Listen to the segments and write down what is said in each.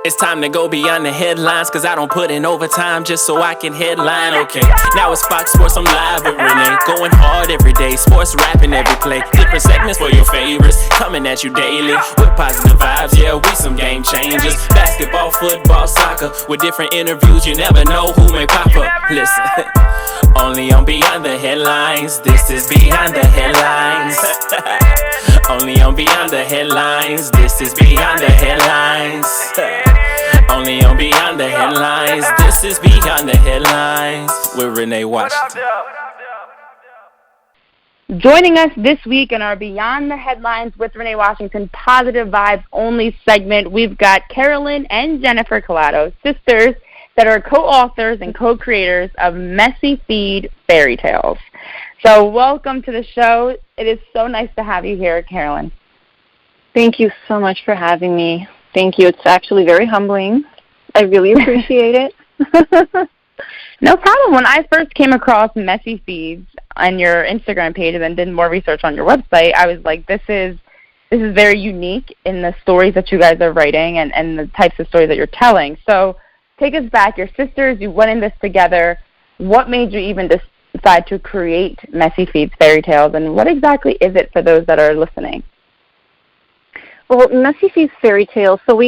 It's time to go beyond the headlines, cause I don't put in overtime just so I can headline. Okay, now it's Fox Sports, I'm live with Renee. Going hard every day, sports rapping every play. Different segments for your favorites, coming at you daily with positive vibes, yeah, we some game changers. Basketball, football, soccer, with different interviews, you never know who may pop up. Listen, only on Beyond the Headlines, this is Beyond the Headlines. Only on Beyond the Headlines, this is Beyond the Headlines. Only on Beyond the Headlines, this is Beyond the Headlines with Renee Washington. Joining us this week in our Beyond the Headlines with Renee Washington Positive Vibes Only segment, we've got Carolyn and Jennifer Collado, sisters that are co-authors and co-creators of Messy Feeds Fairytales. So welcome to the show. It is so nice to have you here, Carolyn. Thank you so much for having me. Thank you. It's actually very humbling. I really appreciate it. No problem. When I first came across Messy Feeds on your Instagram page and then did more research on your website, I was like, this is very unique in the stories that you guys are writing and the types of stories that you're telling. So take us back. Your sisters, you went in this together. What made you even decide to create Messy Feeds Fairytales, and what exactly is it for those that are listening? Well, Messy Feeds Fairytales. So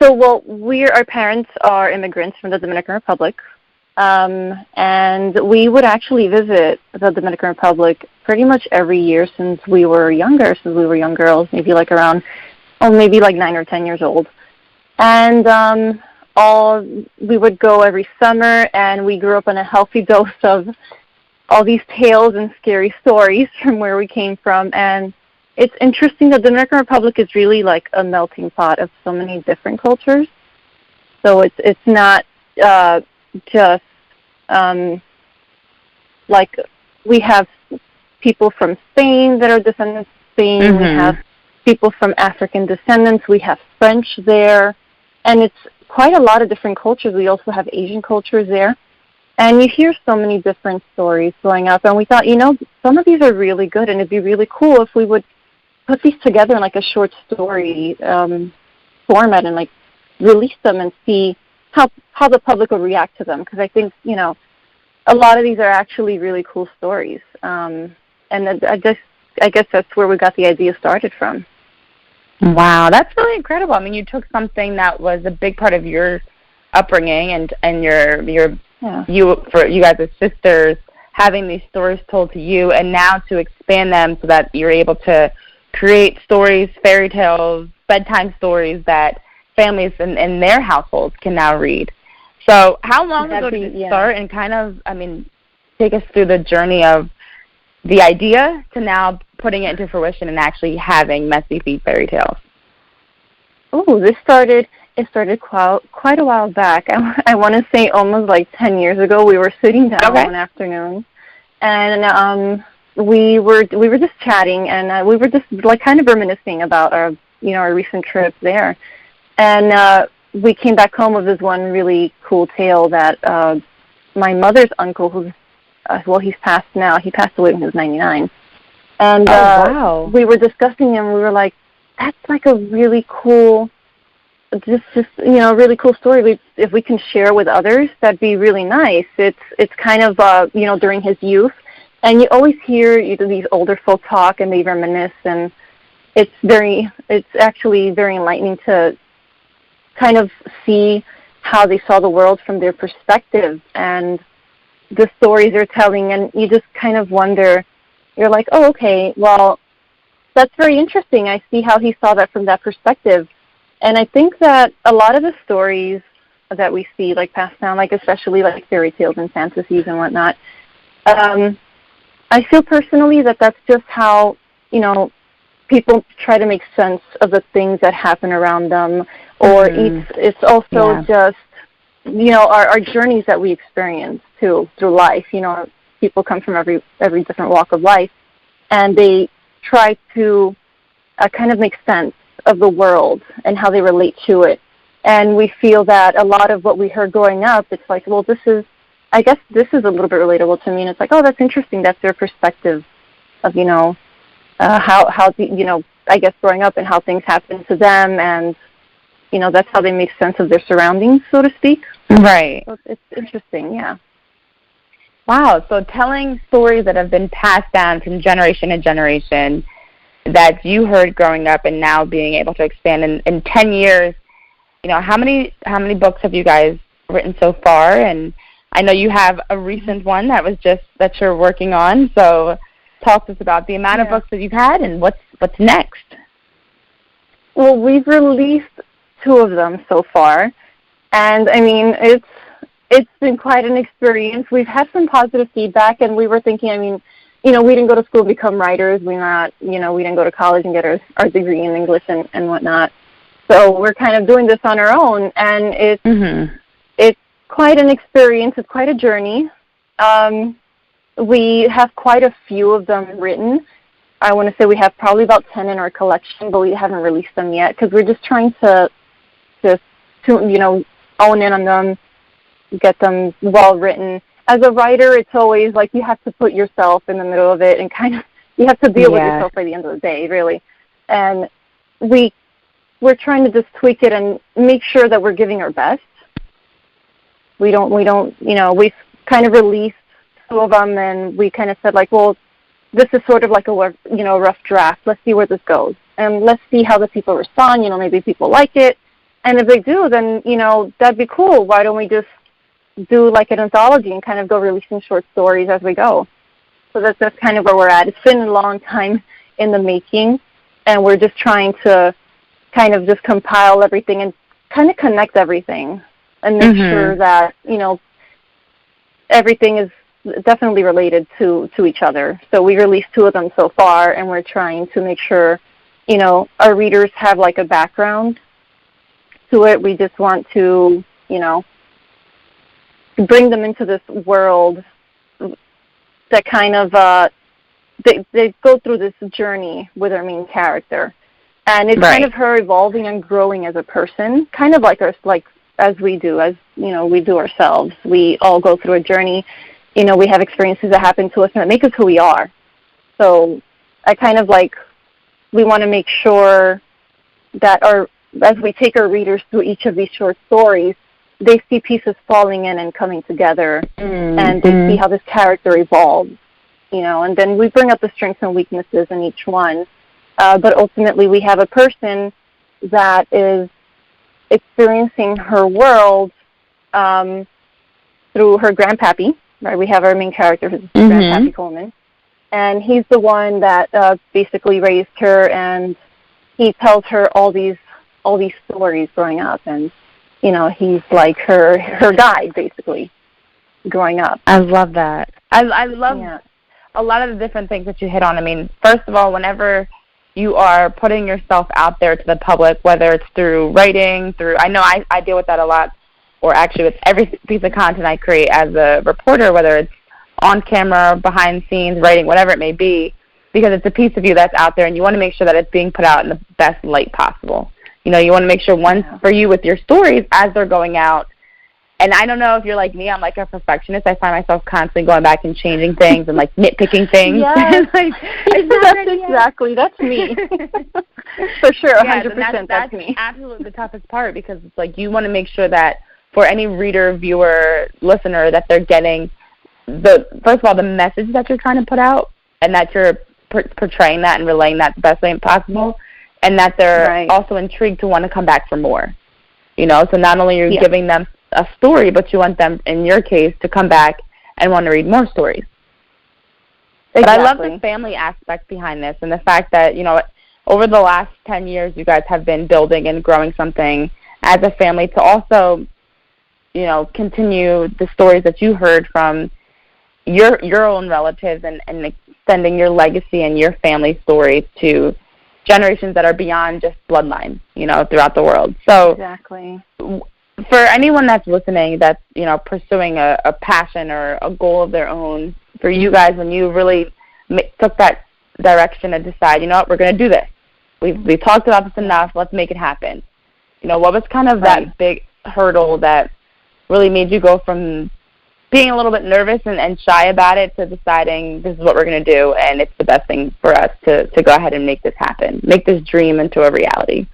our parents are immigrants from the Dominican Republic, and we would actually visit the Dominican Republic pretty much every year since we were young girls, maybe like 9 or 10 years old. And we would go every summer, and we grew up on a healthy dose of all these tales and scary stories from where we came from. And it's interesting that the Dominican Republic is really like a melting pot of so many different cultures. So it's not just like we have people from Spain that are descendants of Spain. Mm-hmm. We have people from African descendants. We have French there. And it's quite a lot of different cultures. We also have Asian cultures there. And you hear so many different stories growing up. And we thought, some of these are really good, and it'd be really cool if we would put these together in like a short story format and like release them and see how the public will react to them. Because I think, a lot of these are actually really cool stories. And I guess that's where we got the idea started from. Wow, that's really incredible. I mean, you took something that was a big part of your upbringing and you guys as sisters having these stories told to you, and now to expand them so that you're able to create stories, fairy tales, bedtime stories that families in their households can now read. So how long ago did it start, and take us through the journey of the idea to now putting it into fruition and actually having Messy Feeds Fairytales? Oh, it started quite a while back. I want to say almost like 10 years ago. We were sitting down one afternoon, and we were just chatting, and we were just like kind of reminiscing about our recent trip there. And we came back home with this one really cool tale that my mother's uncle, who's he's passed now. He passed away when he was 99. And we were discussing, and we were like, that's like a really cool, really cool story. If we can share with others, that'd be really nice. It's kind of, during his youth. And you always hear these older folk talk, and they reminisce, and it's actually very enlightening to kind of see how they saw the world from their perspective and the stories they're telling, and you just kind of wonder, you're like, oh, okay, well, that's very interesting. I see how he saw that from that perspective. And I think that a lot of the stories that we see, like passed down, like especially like fairy tales and fantasies and whatnot, I feel personally that that's just how, people try to make sense of the things that happen around them, or it's also just, our journeys that we experience through life. People come from every different walk of life, and they try to kind of make sense of the world and how they relate to it. And we feel that a lot of what we heard growing up, it's like, well, I guess this is a little bit relatable to me. And it's like, oh, that's interesting. That's their perspective of, how I guess growing up and how things happen to them. And that's how they make sense of their surroundings, so to speak. Right. So it's interesting, yeah. Wow. So telling stories that have been passed down from generation to generation that you heard growing up and now being able to expand in 10 years, how many books have you guys written so far? And I know you have a recent one that you're working on. So talk to us about the amount of books that you've had and what's next. Well, we've released 2 of them so far, and I mean it's been quite an experience. We've had some positive feedback, and we were thinking, we didn't go to school to become writers. We didn't go to college and get our degree in English and whatnot. So we're kind of doing this on our own, and it's quite an experience. It's quite a journey. We have quite a few of them written. I want to say we have probably about 10 in our collection, but we haven't released them yet because we're just trying to own in on them, get them well written. As a writer, it's always like you have to put yourself in the middle of it and kind of you have to deal with yourself by the end of the day, really. And we're trying to just tweak it and make sure that we're giving our best. We've kind of released 2 of them, and we kind of said this is sort of like a rough draft. Let's see where this goes, and let's see how the people respond. Maybe people like it, and if they do, then that'd be cool. Why don't we just do like an anthology and kind of go releasing short stories as we go? So that's kind of where we're at. It's been a long time in the making, and we're just trying to kind of just compile everything and kind of connect everything and make sure that everything is definitely related to each other. So we released 2 of them so far, and we're trying to make sure our readers have like a background to it. We just want to bring them into this world that kind of they go through this journey with our main character, and it's kind of her evolving and growing as a person, kind of like as we do ourselves. We all go through a journey. We have experiences that happen to us and that make us who we are. So I kind of we want to make sure that as we take our readers through each of these short stories, they see pieces falling in and coming together, and they see how this character evolves, and then we bring up the strengths and weaknesses in each one. But ultimately we have a person that is experiencing her world through her grandpappy, right? We have our main character, who's Grandpappy Coleman, and he's the one that basically raised her, and he tells her all these stories growing up, and he's like her guide basically growing up. I love that. I love a lot of the different things that you hit on. First of all, whenever you are putting yourself out there to the public, whether it's through writing, I know I deal with that a lot, or actually with every piece of content I create as a reporter, whether it's on camera, behind scenes, writing, whatever it may be, because it's a piece of you that's out there, and you want to make sure that it's being put out in the best light possible. You want to make sure, for you with your stories as they're going out, and I don't know if you're like me, I'm like a perfectionist. I find myself constantly going back and changing things and nitpicking things. Yes. That's me. For sure, 100% that's me. Absolutely the toughest part, because it's you want to make sure that for any reader, viewer, listener, that they're getting first of all, the message that you're trying to put out, and that you're portraying that and relaying that the best way possible, and that they're also intrigued to want to come back for more. So not only are you giving them a story, but you want them, in your case, to come back and want to read more stories. Exactly. But I love the family aspect behind this, and the fact that, over the last 10 years, you guys have been building and growing something as a family to also, continue the stories that you heard from your own relatives and extending your legacy and your family story to generations that are beyond just bloodline, throughout the world. So exactly. For anyone that's listening that's, pursuing a passion or a goal of their own, for you guys, when you really took that direction and decide, what, we're going to do this. We've talked about this enough. Let's make it happen. What was kind of that big hurdle that really made you go from being a little bit nervous and shy about it to deciding this is what we're going to do, and it's the best thing for us to go ahead and make this happen, make this dream into a reality?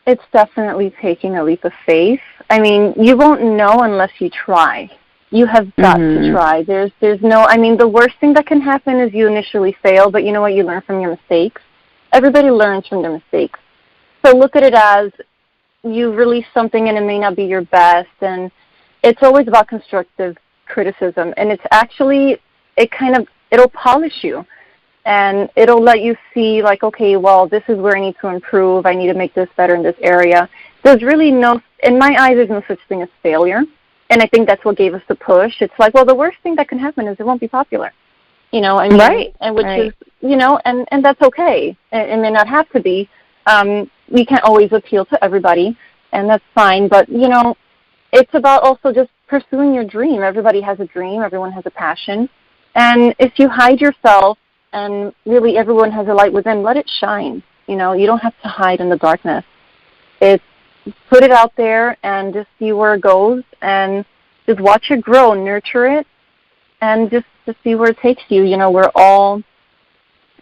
It's definitely taking a leap of faith. I mean, you won't know unless you try. You have got to try. There's no, I mean, the worst thing that can happen is you initially fail, but you know what? You learn from your mistakes. Everybody learns from their mistakes. So look at it as you release something and it may not be your best, and it's always about constructive criticism. And it's actually, it'll polish you. And it'll let you see, like, okay, well, this is where I need to improve. I need to make this better in this area. There's really in my eyes, there's no such thing as failure. And I think that's what gave us the push. It's like, well, the worst thing that can happen is it won't be popular. I mean, right. And which is, and that's okay. It may not have to be. We can't always appeal to everybody, and that's fine. But, it's about also just pursuing your dream. Everybody has a dream. Everyone has a passion. And if you hide yourself, and really everyone has a light within, let it shine. You don't have to hide in the darkness. It's put it out there and just see where it goes, and just watch it grow, nurture it, and just see where it takes you.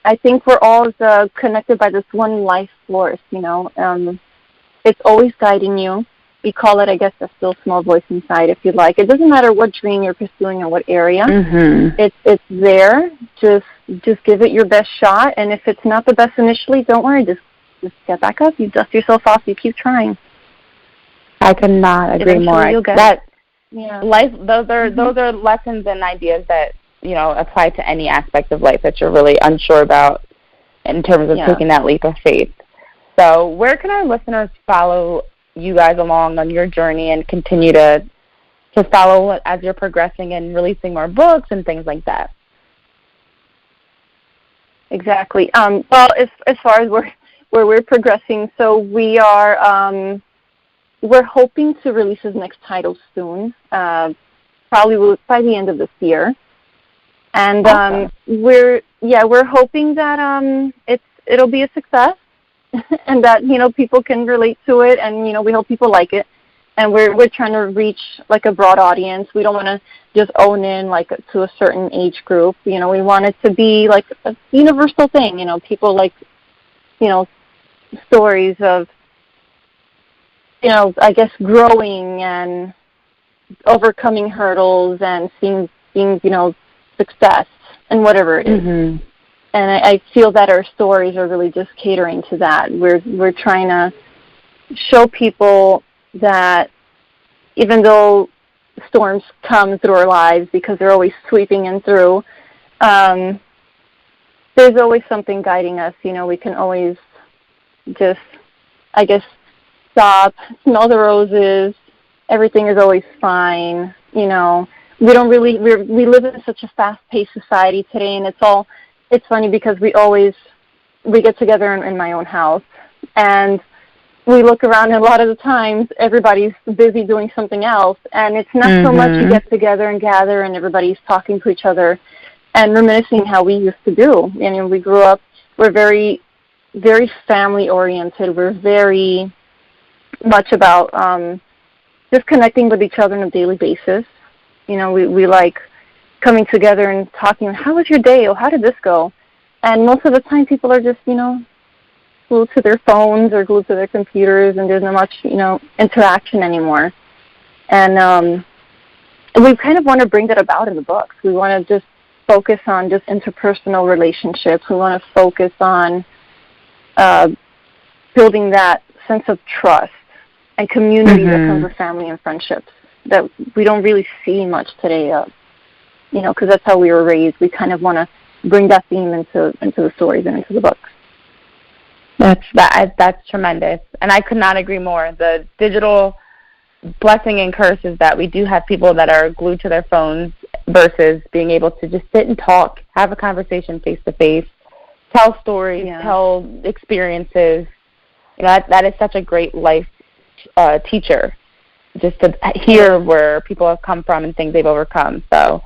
I think we're all connected by this one life force, It's always guiding you. We call it, I guess, a still small voice inside, if you like. It doesn't matter what dream you're pursuing or what area. It's there. Just give it your best shot, and if it's not the best initially, don't worry. Just get back up. You dust yourself off. You keep trying. I could not agree more. Life. Those are lessons and ideas that apply to any aspect of life that you're really unsure about in terms of taking that leap of faith. So, where can our listeners follow you guys along on your journey and continue to follow as you're progressing and releasing more books and things like that? Exactly. Well, as far as where we're progressing, so we are we're hoping to release his next title soon, probably by the end of this year. And awesome. we're hoping that it'll be a success and that people can relate to it, and we hope people like it. And we're trying to reach like a broad audience. We don't want to just own in like to a certain age group. We want it to be like a universal thing. People like stories of I guess growing and overcoming hurdles and seeing success and whatever it is. And I feel that our stories are really just catering to that. We're trying to show people that even though storms come through our lives, because they're always sweeping in through, there's always something guiding us. We can always just, I guess, stop, smell the roses. Everything is always fine. We don't really, we live in such a fast-paced society today, and it's funny because we get together in my own house, and we look around, and a lot of the times everybody's busy doing something else, and it's not so much you get together and gather and everybody's talking to each other and reminiscing how we used to do. We grew up, we're very, very family-oriented. We're very much about just connecting with each other on a daily basis. We like coming together and talking, how was your day, or how did this go? And most of the time people are just, glued to their phones or glued to their computers, and there's not much, interaction anymore. And we kind of want to bring that about in the books. We want to just focus on just interpersonal relationships. We want to focus on building that sense of trust and community that comes with family and friendships that we don't really see much today of. Because that's how we were raised. We kind of want to bring that theme into the stories and into the books. That's tremendous, and I could not agree more. The digital blessing and curse is that we do have people that are glued to their phones versus being able to just sit and talk, have a conversation face to face, tell stories, tell experiences. That is such a great life teacher, just to hear where people have come from and things they've overcome. So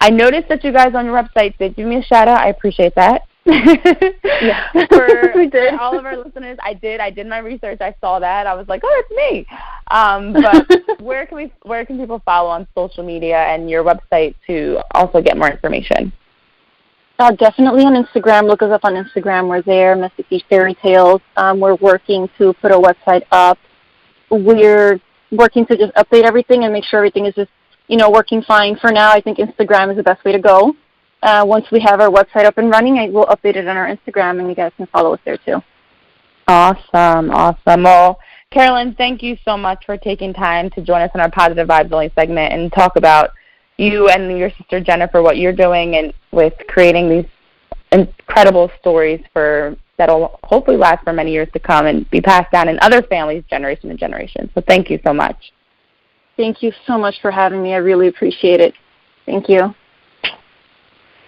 I noticed that you guys on your website did give me a shout out. I appreciate that. For all of our listeners, I did my research. I saw that. I was like, oh, it's me. But where can people follow on social media and your website to also get more information? Definitely on Instagram. Look us up on Instagram. We're there, Messy Feeds Fairytales. We're working to put our website up. We're working to just update everything and make sure everything is just, working fine. For now, I think Instagram is the best way to go. Once we have our website up and running, we'll update it on our Instagram, and you guys can follow us there too. Awesome. Well, Carolyn, thank you so much for taking time to join us in our Positive Vibes Only segment and talk about you and your sister Jennifer, what you're doing and with creating these incredible stories that'll hopefully last for many years to come and be passed down in other families, generation to generation. So thank you so much. Thank you so much for having me. I really appreciate it. Thank you.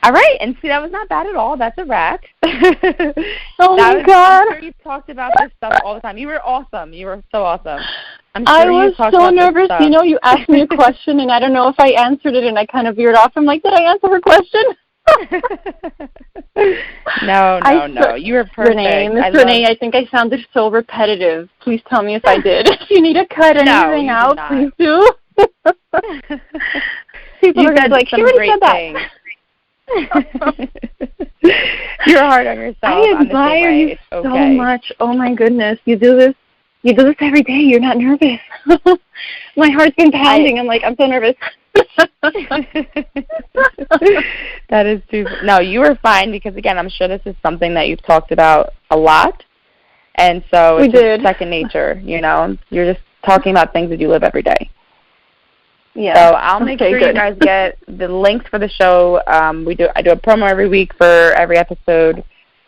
All right, and see, that was not bad at all. That's a wrap. Oh, my God. I'm sure you talked about this stuff all the time. You were awesome. You were so awesome. I was so nervous. You asked me a question, and I don't know if I answered it, and I kind of veered off. I'm like, did I answer her question? No. You were perfect. Renee, I think I sounded so repetitive. Please tell me if I did. If you need to cut anything out, please do. People are going to be like, she already said that. You're hard on yourself. I admire you so much. Oh, my goodness. You do this every day. You're not nervous. My heart's been pounding. I'm so nervous. That is too. No, you were fine because, again, I'm sure this is something that you've talked about a lot. And so it's just second nature, You're just talking about things that you live every day. Yeah. So I'll make sure you guys get the links for the show. I do a promo every week for every episode.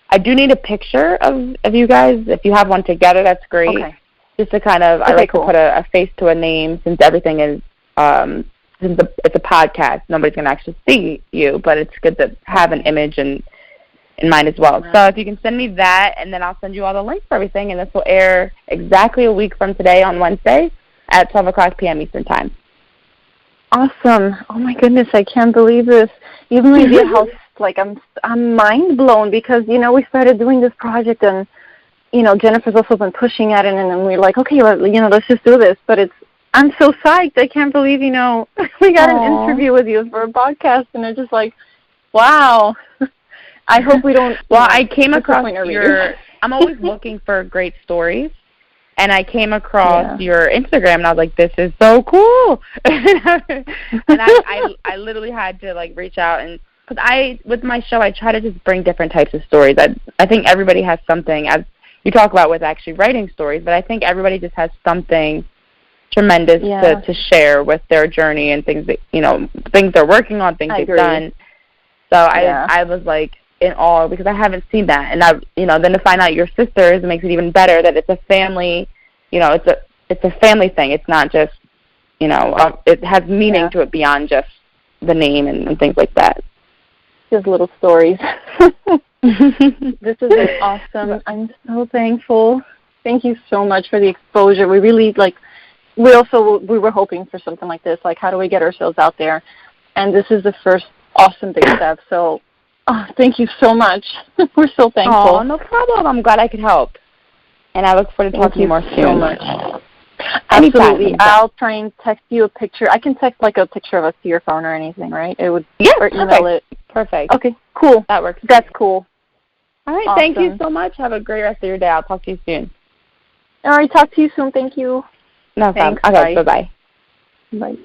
I do need a picture of you guys. If you have one together, that's great. Okay. Just to kind of, I like to put a face to a name since everything is, since it's a podcast, nobody's going to actually see you, but it's good to have an image in mind as well. Right. So if you can send me that, and then I'll send you all the links for everything, and this will air exactly a week from today on Wednesday at 12 o'clock p.m. Eastern Time. Awesome. Oh, my goodness, I can't believe this. You have no idea how, I'm mind blown because, we started doing this project and, Jennifer's also been pushing at it, and then we're like, okay, let's just do this. But I'm so psyched. I can't believe, we got an interview with you for a podcast, and it's just like, wow. I hope we don't. Well, I came across I'm always looking for great stories, and I came across your Instagram, and I was like, this is so cool. And I literally had to, reach out, and because with my show, I try to just bring different types of stories. I think everybody has something, as you talk about with actually writing stories, but I think everybody just has something tremendous to share with their journey and things that, things they're working on, things they've done. So I was in awe because I haven't seen that. And then to find out your sisters, it makes it even better that it's a family, it's a family thing. It's not just, it has meaning to it beyond just the name and things like that. Just little stories. This has been awesome. I'm so thankful. Thank you so much for the exposure. We really, we were hoping for something like this. How do we get ourselves out there? And this is the first awesome big step. So thank you so much. We're so thankful. Oh, no problem. I'm glad I could help. And I look forward to talking to you more soon. So much. Absolutely. I'll try and text you a picture. I can text a picture of us to your phone or anything, right? It would or email it. Perfect. Okay, cool. That works. That's cool. All right, awesome. Thank you so much. Have a great rest of your day. I'll talk to you soon. All right, talk to you soon. Thank you. No problem. Okay, bye-bye. Bye.